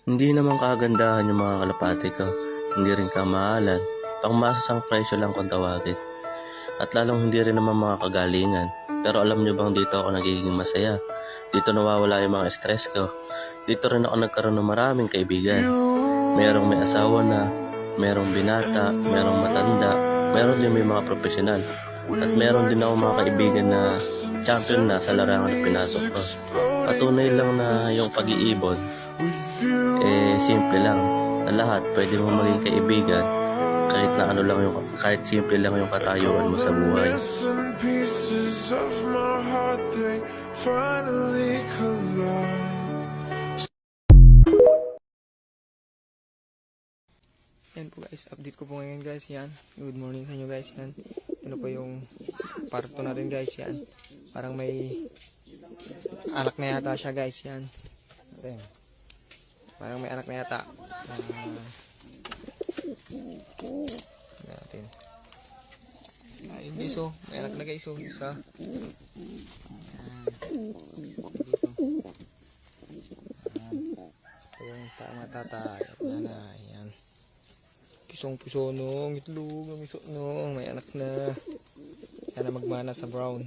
Hindi naman kagandahan yung mga kalapati ko, hindi rin kamahalan, pangmasas presyo lang kung tawagin. At lalong hindi rin naman mga kagalingan. Pero alam nyo bang dito ako nagiging masaya? Dito nawawala yung mga stress ko. Dito rin ako nagkaroon ng maraming kaibigan. Merong may asawa na, merong binata, merong matanda, meron din may mga profesional. At meron din ako mga kaibigan na champion na sa larangan na pinasok ko. Patunay lang na yung pag-iibon, simple lang. Na lahat pwede mo maging kaibigan kahit na ano lang yung kahit simple lang yung katayuan mo sa buhay. Yan po guys, update ko po ngayon guys, yan. Good morning sa inyo guys, yan. Ano po yung parto natin guys, yan. Parang may anak na yata siya guys, yan. Ayan. Parang may anak na yata. Natin. Ayun guys, oh. May anak na guys, oh. Isa. Ayan, tama tatay at nanay, yan. Pisong-piso nung itlog, may anak na. Sana magmana sa brown.